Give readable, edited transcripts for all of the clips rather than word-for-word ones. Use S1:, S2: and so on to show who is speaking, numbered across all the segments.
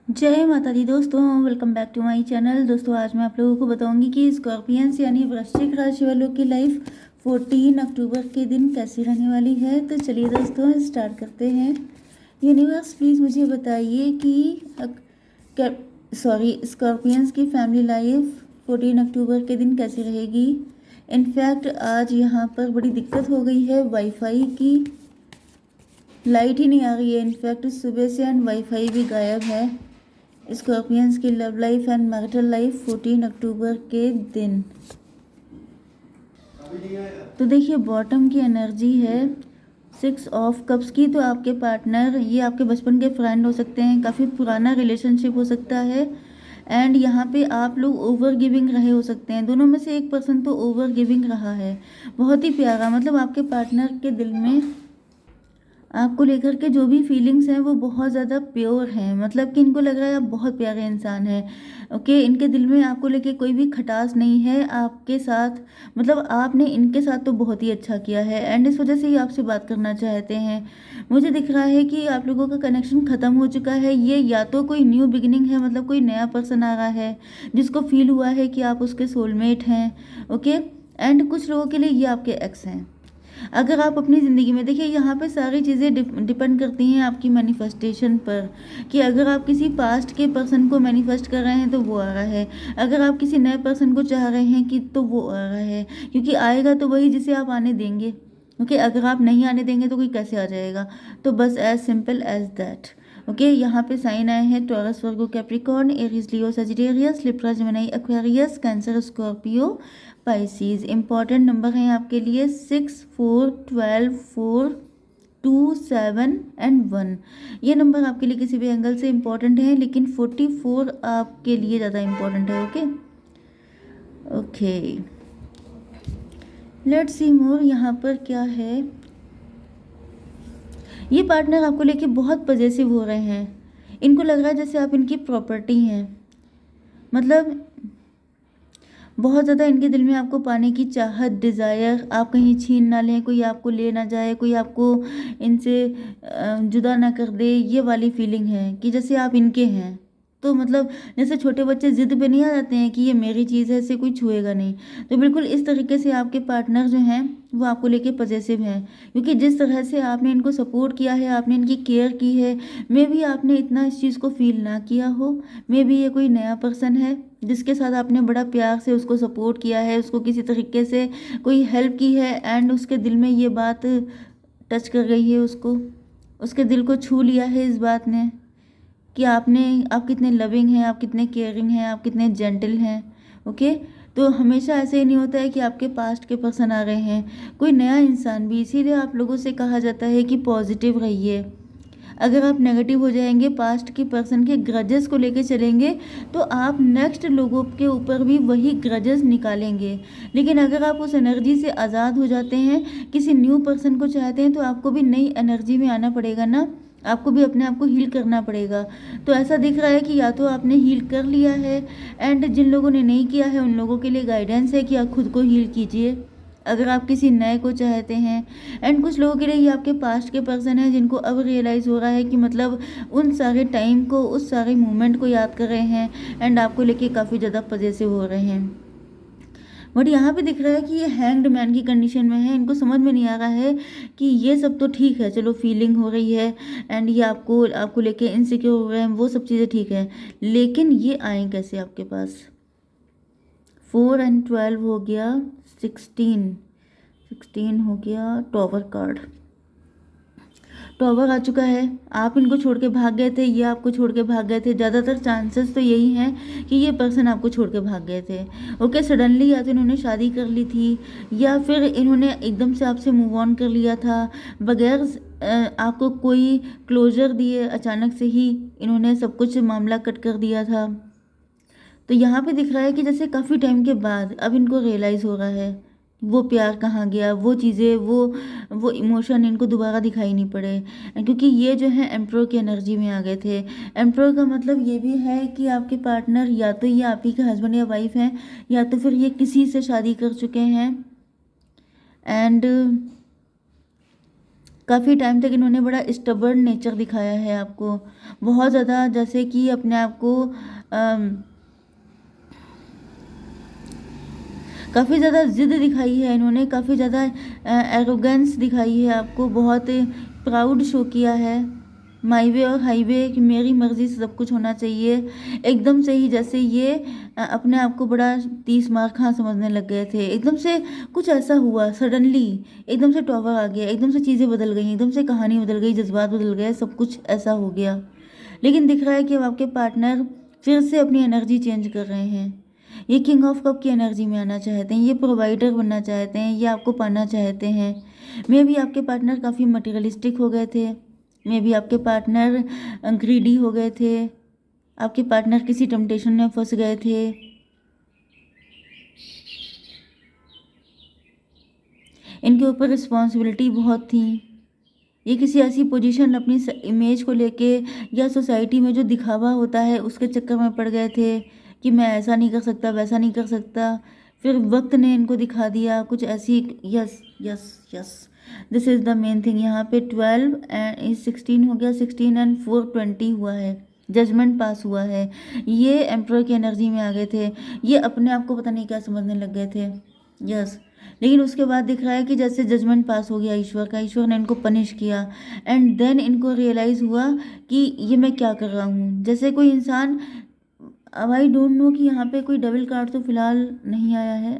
S1: जय माता दी दोस्तों, welcome back to my channel. दोस्तों आज मैं आप लोगों को बताऊंगी कि स्कॉर्पियंस यानी वृश्चिक राशि वालों की लाइफ 14 अक्टूबर के दिन कैसी रहने वाली है। तो चलिए दोस्तों स्टार्ट करते हैं। यूनिवर्स प्लीज़ मुझे बताइए कि स्कॉर्पियंस की फैमिली लाइफ 14 अक्टूबर के दिन कैसी रहेगी। इनफैक्ट आज यहाँ पर बड़ी दिक्कत हो गई है, वाईफाई की लाइट ही नहीं आ रही है। इनफैक्ट सुबह से एंड वाईफाई भी गायब है। स्कॉर्पियंस की love life and marital life 14 अक्टूबर के दिन। तो देखिए बॉटम की एनर्जी है 6 ऑफ कप्स की। तो आपके पार्टनर ये आपके बचपन के फ्रेंड हो सकते हैं, काफ़ी पुराना रिलेशनशिप हो सकता है। एंड यहाँ पे आप लोग ओवर गिविंग रहे हो सकते हैं। दोनों में से एक पर्सन तो ओवर गिविंग रहा है, बहुत ही प्यारा। मतलब आपके पार्टनर के दिल में आपको लेकर के जो भी फीलिंग्स हैं वो बहुत ज़्यादा प्योर हैं। मतलब कि इनको लग रहा है आप बहुत प्यारे इंसान हैं। ओके, इनके दिल में आपको लेके कोई भी खटास नहीं है आपके साथ। मतलब आपने इनके साथ तो बहुत ही अच्छा किया है एंड इस वजह से ही आपसे बात करना चाहते हैं। मुझे दिख रहा है कि आप लोगों का कनेक्शन ख़त्म हो चुका है। ये या तो कोई न्यू बिगिनिंग है, मतलब कोई नया पर्सन आ रहा है जिसको फील हुआ है कि आप उसके सोलमेट हैं। ओके, एंड कुछ लोगों के लिए ये आपके एक्स हैं। अगर आप अपनी ज़िंदगी में देखिए, यहाँ पे सारी चीज़ें डिपेंड करती हैं आपकी मैनिफेस्टेशन पर, कि अगर आप किसी पास्ट के पर्सन को मैनिफेस्ट कर रहे हैं तो वो आ रहा है। अगर आप किसी नए पर्सन को चाह रहे हैं कि तो वो आ रहा है, क्योंकि आएगा तो वही जिसे आप आने देंगे। ओके, अगर आप नहीं आने देंगे तो कोई कैसे आ जाएगा। तो बस as simple as that. Okay, यहाँ पे साइन आए हैं Taurus, Virgo, Capricorn, Aries, Leo, Sagittarius, Libra, Gemini, Aquarius, Cancer, Scorpio, Pisces. Important number हैं आपके लिए 6, 4, 12, 4, 2, 7 एंड 1। ये नंबर आपके लिए किसी भी एंगल से इम्पॉर्टेंट है, लेकिन 44 आपके लिए ज़्यादा इम्पॉर्टेंट है। ओके ओके, लेट्स सी मोर। यहाँ पर क्या है, ये पार्टनर आपको लेके बहुत पजेसिव हो रहे हैं। इनको लग रहा है जैसे आप इनकी प्रॉपर्टी हैं। मतलब बहुत ज़्यादा इनके दिल में आपको पाने की चाहत, डिज़ायर, आप कहीं छीन ना लें, कोई आपको ले ना जाए, कोई आपको इनसे जुदा ना कर दे। ये वाली फीलिंग है कि जैसे आप इनके हैं। तो मतलब जैसे छोटे बच्चे ज़िद पे नहीं आ जाते हैं कि ये मेरी चीज़ है, इसे कोई छुएगा नहीं। तो बिल्कुल इस तरीके से आपके पार्टनर जो हैं वो आपको लेके पजेसिव हैं, क्योंकि जिस तरह से आपने इनको सपोर्ट किया है, आपने इनकी केयर की है, मे भी आपने इतना इस चीज़ को फील ना किया हो। मे भी ये कोई नया पर्सन है जिसके साथ आपने बड़ा प्यार से उसको सपोर्ट किया है, उसको किसी तरीके से कोई हेल्प की है एंड उसके दिल में ये बात टच कर गई है, उसको उसके दिल को छू लिया है इस बात ने कि आप कितने लविंग हैं, आप कितने केयरिंग हैं, आप कितने जेंटल हैं। ओके, तो हमेशा ऐसे ही नहीं होता है कि आपके पास्ट के पर्सन आ रहे हैं, कोई नया इंसान भी। इसीलिए आप लोगों से कहा जाता है कि पॉजिटिव रहिए। अगर आप नेगेटिव हो जाएंगे, पास्ट की पर्सन के ग्रजेस को लेके चलेंगे, तो आप नेक्स्ट लोगों के ऊपर भी वही ग्रजेस निकालेंगे। लेकिन अगर आप उस एनर्जी से आज़ाद हो जाते हैं, किसी न्यू पर्सन को चाहते हैं, तो आपको भी नई एनर्जी में आना पड़ेगा ना, आपको भी अपने आप को हील करना पड़ेगा। तो ऐसा दिख रहा है कि या तो आपने हील कर लिया है एंड जिन लोगों ने नहीं किया है उन लोगों के लिए गाइडेंस है कि आप खुद को हील कीजिए अगर आप किसी नए को चाहते हैं। एंड कुछ लोगों के लिए ये आपके पास्ट के पर्सन हैं जिनको अब रियलाइज़ हो रहा है कि मतलब उन सारे टाइम को, उस सारे मोमेंट को याद कर रहे हैं एंड आपको लेके काफ़ी ज़्यादा पजेसिव हो रहे हैं। बट यहाँ पे दिख रहा है कि ये हैंग्ड मैन की कंडीशन में है। इनको समझ में नहीं आ रहा है कि ये सब तो ठीक है, चलो फीलिंग हो रही है एंड ये आपको आपको लेके इनसिक्योर हो रहे हैं, वो सब चीज़ें ठीक है, लेकिन ये आए कैसे आपके पास। 4 एंड 12 हो गया, 16 हो गया, टॉवर कार्ड। टॉवर आ चुका है। आप इनको छोड़ के भाग गए थे, ये आपको छोड़ के भाग गए थे। ज़्यादातर चांसेस तो यही हैं कि ये पर्सन आपको छोड़ के भाग गए थे। ओके, सडनली या तो इन्होंने शादी कर ली थी या फिर इन्होंने एकदम से आपसे मूव ऑन कर लिया था बगैर आपको कोई क्लोजर दिए। अचानक से ही इन्होंने सब कुछ मामला कट कर दिया था। तो यहाँ पे दिख रहा है कि जैसे काफ़ी टाइम के बाद अब इनको रियलाइज़ हो रहा है वो प्यार कहाँ गया, वो चीज़ें, वो इमोशन इनको दोबारा दिखाई नहीं पड़े, क्योंकि ये जो है एम्प्रो की एनर्जी में आ गए थे। एम्प्रो का मतलब ये भी है कि आपके पार्टनर या तो ये आप ही के हस्बैंड या वाइफ हैं, या तो फिर ये किसी से शादी कर चुके हैं एंड काफ़ी टाइम तक इन्होंने बड़ा स्टबर्न नेचर दिखाया है आपको, बहुत ज़्यादा, जैसे कि अपने आप को काफ़ी ज़्यादा ज़िद दिखाई है इन्होंने, काफ़ी ज़्यादा एरोगेंस दिखाई है आपको, बहुत प्राउड शो किया है, माई वे और हाईवे कि मेरी मर्ज़ी से सब कुछ होना चाहिए, एकदम से ही जैसे ये अपने आप को बड़ा 30 मार खा समझने लग गए थे। एकदम से कुछ ऐसा हुआ सडनली, एकदम से टॉवर आ गया, एकदम से चीज़ें बदल गई, एकदम से कहानी बदल गई, जज्बात बदल गए, सब कुछ ऐसा हो गया। लेकिन दिख रहा है कि अब आपके पार्टनर फिर से अपनी एनर्जी चेंज कर रहे हैं। ये किंग ऑफ कप की एनर्जी में आना चाहते हैं, ये प्रोवाइडर बनना चाहते हैं, ये आपको पाना चाहते हैं। मे भी आपके पार्टनर काफ़ी मटेरियलिस्टिक हो गए थे, मे भी आपके पार्टनर ग्रीडी हो गए थे, आपके पार्टनर किसी टेम्पटेशन में फंस गए थे। इनके ऊपर रिस्पॉन्सिबिलिटी बहुत थी, ये किसी ऐसी पोजीशन अपनी इमेज को लेके या सोसाइटी में जो दिखावा होता है उसके चक्कर में पड़ गए थे कि मैं ऐसा नहीं कर सकता, वैसा नहीं कर सकता। फिर वक्त ने इनको दिखा दिया कुछ ऐसी। Yes yes yes, this is the main thing. यहाँ पे 12 एंड 16 हो गया, 16 एंड 4 20 हुआ है, जजमेंट पास हुआ है। ये एम्परर की एनर्जी में आ गए थे, ये अपने आप को पता नहीं क्या समझने लग गए थे। यस, लेकिन उसके बाद दिख रहा है कि जैसे जजमेंट पास हो गया ईश्वर का, ईश्वर ने इनको पनिश किया एंड देन इनको रियलाइज़ हुआ कि ये मैं क्या कर रहा हूँ। जैसे कोई इंसान, अब आई डोंट नो कि यहाँ पे कोई डबल कार्ड तो फिलहाल नहीं आया है।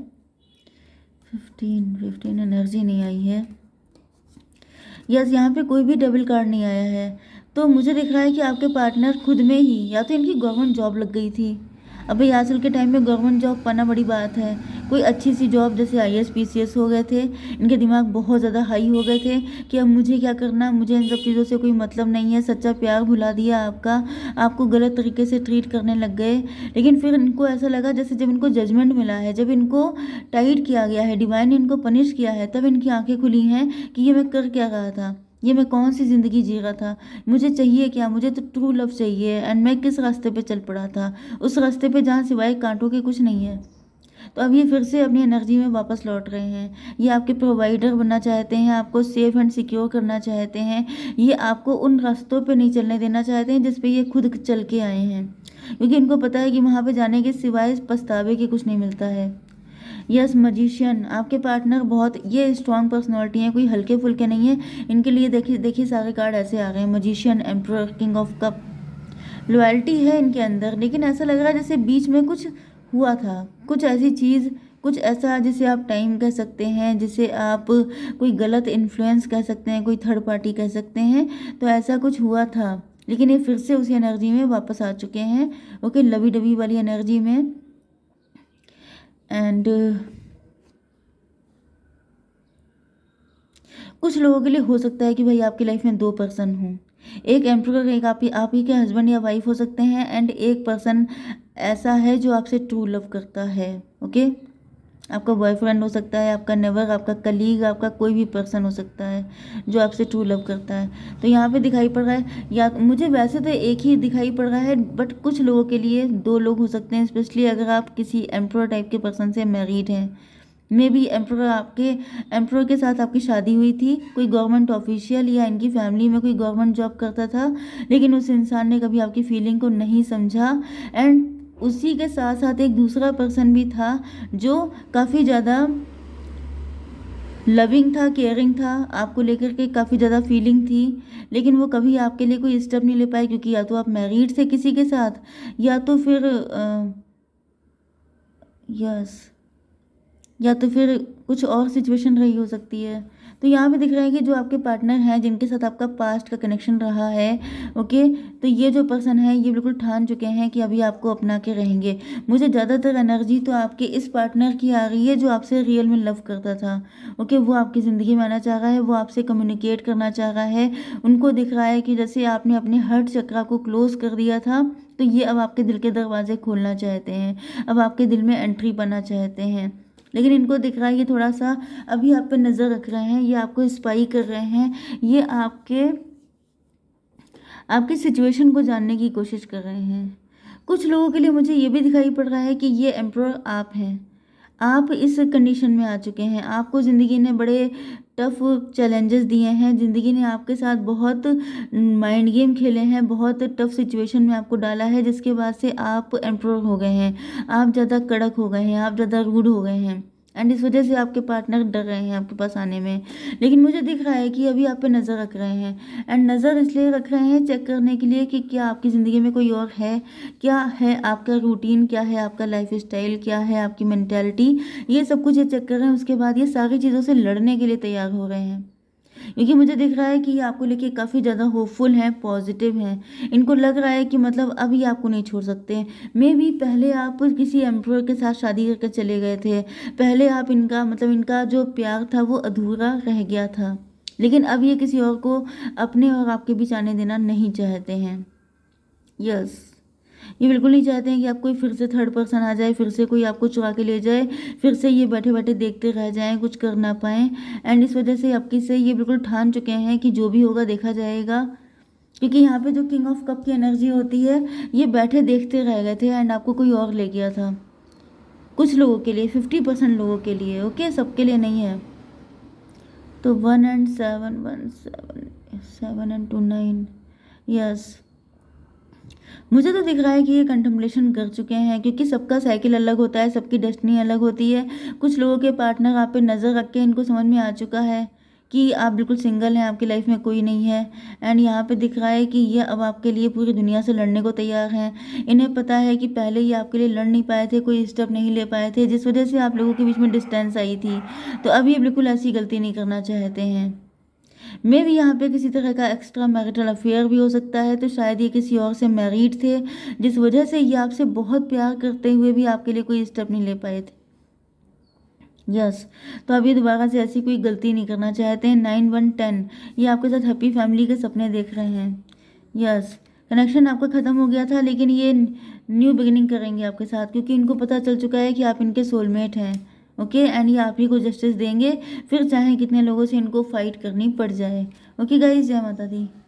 S1: 15 एनर्जी नहीं आई है। यस, यहाँ पे कोई भी डबल कार्ड नहीं आया है। तो मुझे दिख रहा है कि आपके पार्टनर खुद में ही, या तो इनकी गवर्नमेंट जॉब लग गई थी। अभी आजकल के टाइम में गवर्नमेंट जॉब पाना बड़ी बात है, कोई अच्छी सी जॉब, जैसे IAS PCS हो गए थे, इनके दिमाग बहुत ज़्यादा हाई हो गए थे कि अब मुझे क्या करना, मुझे इन सब चीज़ों से कोई मतलब नहीं है, सच्चा प्यार भुला दिया आपका, आपको गलत तरीके से ट्रीट करने लग गए। लेकिन फिर इनको ऐसा लगा जैसे जब इनको जजमेंट मिला है, जब इनको टाइट किया गया है, डिवाइन ने इनको पनिश किया है, तब इनकी आंखें खुली हैं कि ये मैं कर क्या रहा था, ये मैं कौन सी ज़िंदगी जी रहा था, मुझे चाहिए क्या, मुझे तो ट्रू लव चाहिए। एंड मैं किस रास्ते पे चल पड़ा था, उस रास्ते पे जहाँ सिवाय कांटों के कुछ नहीं है। तो अब ये फिर से अपनी एनर्जी में वापस लौट रहे हैं। ये आपके प्रोवाइडर बनना चाहते हैं, आपको सेफ एंड सिक्योर करना चाहते हैं, ये आपको उन रास्तों पे नहीं चलने देना चाहते हैं जिस पे ये खुद चल के आए हैं, क्योंकि इनको पता है कि वहाँ पे जाने के सिवाय पछतावे के कुछ नहीं मिलता है। यस, मजिशियन, आपके पार्टनर बहुत ये स्ट्रॉन्ग पर्सनालिटी है, कोई हल्के फुल्के नहीं है। इनके लिए देखिए देखिए सारे कार्ड ऐसे आ रहे हैं, magician, emperor, king of cup. Loyalty है इनके अंदर, लेकिन ऐसा लग रहा है जैसे बीच में कुछ हुआ था, कुछ ऐसी चीज़, कुछ ऐसा जिसे आप टाइम कह सकते हैं, जिसे आप कोई गलत इन्फ्लुएंस कह सकते हैं, कोई थर्ड पार्टी कह सकते हैं। तो ऐसा कुछ हुआ था, लेकिन ये फिर से उसी एनर्जी में वापस आ चुके हैं। ओके, लवी डबी वाली एनर्जी में। एंड कुछ लोगों के लिए हो सकता है कि भाई आपकी लाइफ में 2 पर्सन हों, एक एम्परर, एक आप ही के हस्बैंड या वाइफ हो सकते हैं, एंड एक पर्सन ऐसा है जो आपसे ट्रू लव करता है। ओके, आपका बॉयफ्रेंड हो सकता है, आपका नेवर, आपका कलीग, आपका कोई भी पर्सन हो सकता है जो आपसे ट्रू लव करता है। तो यहाँ पे दिखाई पड़ रहा है, या मुझे वैसे तो एक ही दिखाई पड़ रहा है, बट कुछ लोगों के लिए 2 लोग हो सकते हैं, स्पेशली अगर आप किसी एम्परर टाइप के पर्सन से मैरिड हैं। मे बी एम्परर के साथ आपकी शादी हुई थी, कोई गवर्नमेंट ऑफिशियल या इनकी फैमिली में कोई गवर्नमेंट जॉब करता था, लेकिन उस इंसान ने कभी आपकी फीलिंग को नहीं समझा। एंड उसी के साथ साथ एक दूसरा पर्सन भी था जो काफ़ी ज़्यादा लविंग था, केयरिंग था, आपको लेकर के काफ़ी ज़्यादा फीलिंग थी, लेकिन वो कभी आपके लिए कोई स्टेप नहीं ले पाए, क्योंकि या तो आप मैरिड थे किसी के साथ, या तो फिर यस, या तो फिर कुछ और सिचुएशन रही हो सकती है। तो यहाँ पे दिख रहा है कि जो आपके पार्टनर हैं, जिनके साथ आपका पास्ट का कनेक्शन रहा है, ओके, तो ये जो पर्सन है ये बिल्कुल ठान चुके हैं कि अभी आपको अपना के रहेंगे। मुझे ज़्यादातर एनर्जी तो आपके इस पार्टनर की आ रही है जो आपसे रियल में लव करता था। ओके, वो आपकी ज़िंदगी में आना चाह रहा है, वो आपसे कम्युनिकेट करना चाह रहा है। उनको दिख रहा है कि जैसे आपने अपने हर्ट चक्रा को क्लोज कर दिया था, तो ये अब आपके दिल के दरवाजे खोलना चाहते हैं, अब आपके दिल में एंट्री पाना चाहते हैं। लेकिन इनको दिख रहा है ये थोड़ा सा अभी आप पे नज़र रख रहे हैं, ये आपको स्पाई कर रहे हैं, ये आपके सिचुएशन को जानने की कोशिश कर रहे हैं। कुछ लोगों के लिए मुझे ये भी दिखाई पड़ रहा है कि ये एम्परर आप हैं, आप इस कंडीशन में आ चुके हैं, आपको ज़िंदगी ने बड़े टफ चैलेंजेस दिए हैं, ज़िंदगी ने आपके साथ बहुत माइंड गेम खेले हैं, बहुत टफ सिचुएशन में आपको डाला है, जिसके बाद से आप एम्प्रोर हो गए हैं, आप ज़्यादा कड़क हो गए हैं, आप ज़्यादा रूड हो गए हैं, एंड इस वजह से आपके पार्टनर डर रहे हैं आपके पास आने में। लेकिन मुझे दिख रहा है कि अभी आप पे नज़र रख रहे हैं, एंड नज़र इसलिए रख रहे हैं चेक करने के लिए कि क्या आपकी ज़िंदगी में कोई और है, क्या है आपका रूटीन, क्या है आपका लाइफ स्टाइल, क्या है आपकी मेंटेलिटी, ये सब कुछ ये चेक कर रहे हैं। उसके बाद ये सारी चीज़ों से लड़ने के लिए तैयार हो रहे हैं, क्योंकि मुझे दिख रहा है कि ये आपको लेके काफ़ी ज़्यादा होपफुल हैं, पॉजिटिव हैं। इनको लग रहा है कि मतलब अब ये आपको नहीं छोड़ सकते। मे बी पहले आप किसी एम्प्लॉयर के साथ शादी करके चले गए थे, पहले आप इनका मतलब इनका जो प्यार था वो अधूरा रह गया था, लेकिन अब ये किसी और को अपने और आपके बीच आने देना नहीं चाहते हैं। यस, ये बिल्कुल नहीं चाहते हैं कि आप कोई फिर से थर्ड पर्सन आ जाए, फिर से कोई आपको चुरा के ले जाए, फिर से ये बैठे बैठे देखते रह जाएं, कुछ कर ना पाएँ। एंड इस वजह से आपकी से ये बिल्कुल ठान चुके हैं कि जो भी होगा देखा जाएगा, क्योंकि यहाँ पे जो किंग ऑफ कप की एनर्जी होती है, ये बैठे देखते रह गए थे एंड आपको कोई और ले गया था। कुछ लोगों के लिए, 50% लोगों के लिए, ओके, सबके लिए नहीं है। तो 1 and 7, 1 7, 7 and 2 9, यस, मुझे तो दिख रहा है कि ये कंtemplation कर चुके हैं, क्योंकि सबका साइकिल अलग होता है, सबकी डेस्टिनी अलग होती है। कुछ लोगों के पार्टनर आप पे नज़र रख के इनको समझ में आ चुका है कि आप बिल्कुल सिंगल हैं, आपकी लाइफ में कोई नहीं है, एंड यहाँ पे दिख रहा है कि ये अब आपके लिए पूरी दुनिया से लड़ने को तैयार हैं। इन्हें पता है कि पहले ये आपके लिए लड़ नहीं पाए थे, कोई स्टेप नहीं ले पाए थे, जिस वजह से आप लोगों के बीच में डिस्टेंस आई थी। तो अब ये बिल्कुल ऐसी गलती नहीं करना चाहते हैं। मे भी यहाँ पे किसी तरह का एक्स्ट्रा मैरिटल अफेयर भी हो सकता है, तो शायद ये किसी और से मैरिड थे, जिस वजह से ये आपसे बहुत प्यार करते हुए भी आपके लिए कोई स्टेप नहीं ले पाए थे। यस, तो अब ये दोबारा से ऐसी कोई गलती नहीं करना चाहते हैं। 9 1 10, ये आपके साथ हैप्पी फैमिली के सपने देख रहे हैं। यस, कनेक्शन आपका ख़त्म हो गया था, लेकिन ये न्यू बिगिनिंग करेंगे आपके साथ, क्योंकि इनको पता चल चुका है कि आप इनके सोलमेट हैं। ओके, एंड ये आप ही को जस्टिस देंगे, फिर चाहे कितने लोगों से इनको फाइट करनी पड़ जाए। ओके गाइस, जय माता दी।